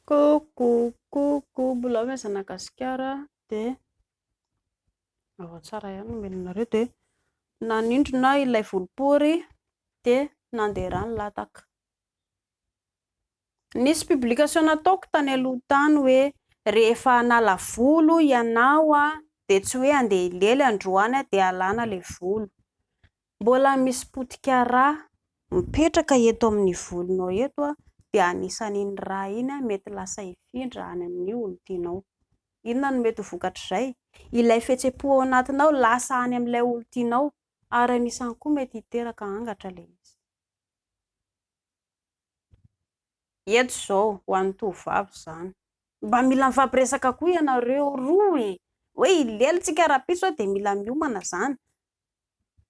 Coucou, mbola miasa Madagasikara dia tsara ihany no omenareo dia nanindrona ilay volopory dia nandeha rano lataka. Nisy publication nataoko tany aloha tany hoe rehefa hanala volo ianao dia tsy hoe andeha hilely androany dia alàna ilay volo. Mbola misy potika rà mipetraka eto amin'ny volonao eto dia anisan'iny rà iny mety lasa hifindra any amin'ny olo tianao. Inona no mety ho vokatr'izay? Ilay fihetseham-po ao anatinao lasa any amin'ilay olo tianao ary anisany koa mety hiteraka hangatra ilay izy. Eto izao ho an'ny tovovavy izany. Mba mila mifampiresaka koa ianareo roa hoe hilelyntsika rahampitso dia mila miomana izany.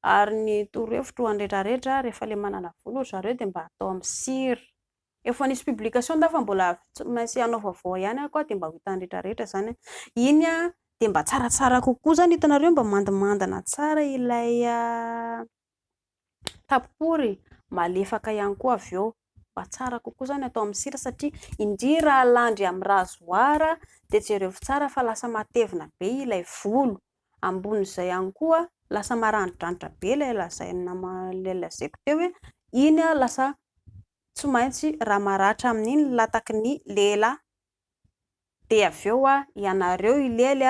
Ary ny torohevitro ho an'ny rehetrarehetra rehefa ilay manala volo zareo dia mba atao amin'ny sira. Efa nisy publication fa mbola tsy maintsy hanao vaovao ihany aho dia mba ho hitan'ny rehetrarehetra izany. Iny dia mba tsaratsara kokoa izany hitanareo mba mandimandina tsara ilay tapory malefaka ihany koa avy eo. Mba tsara kokoa izany atao amin'ny sira satria indri raha alandry amin'ny razoara dia jereo tsara fa lasa matevina be ilay volo. Ambonin'izay ihany koa lasa maranidranitra be ilay lazaiko teo hoe iny lasa tsy maintsy raha maratra amin'iny lataky ny lela. Dia avy eo ianareo hilely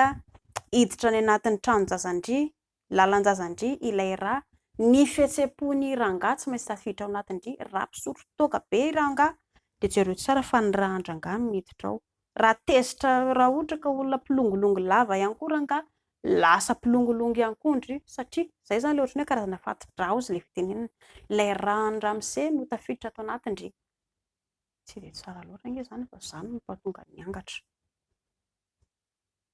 hiditra any anatin'ny tranon-jazandria, lalan-jazandria ilay rà. Ny fihetseham-pon'ny rangahy tsy maintsy tafiditra ao anatin-dria. Raha mpisotro toaka be i rangahy dia jereo tsara fa ny rà an-drangahy no miditra ao. Raha tezitra, raha ohatra ka olona mpilongolongo lava ihany koa rangahy, lasa mpilongolongo ihany koa ndry satria izay izany ilay ohatran'ny hoe karazana fatin-draha ilay fitenenana. Ilay rà an-dramose no tafiditra ato anatin-dria. Tsy dia tsara loatra anie izany fa izany no mampatonga ny hangatra.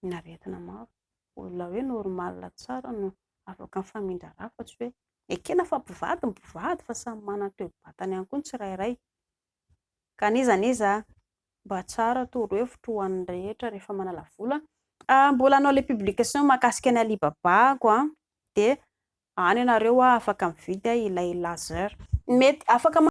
Ny aretina maro. Olona hoe normal tsara no afaka mifamindra rà fa tsy hoe ekena fa mpivady mpivady fa samy manana ny toe-batany ihany koa ny tsirairay. Ka nizaniza mba tsara torohevitro ho an'ny rehetra rehefa manala volo. Mbola hanao ilay publication mahakasika ny Alibaba dia any ianareo afaka mividy ilay laser. Mety afaka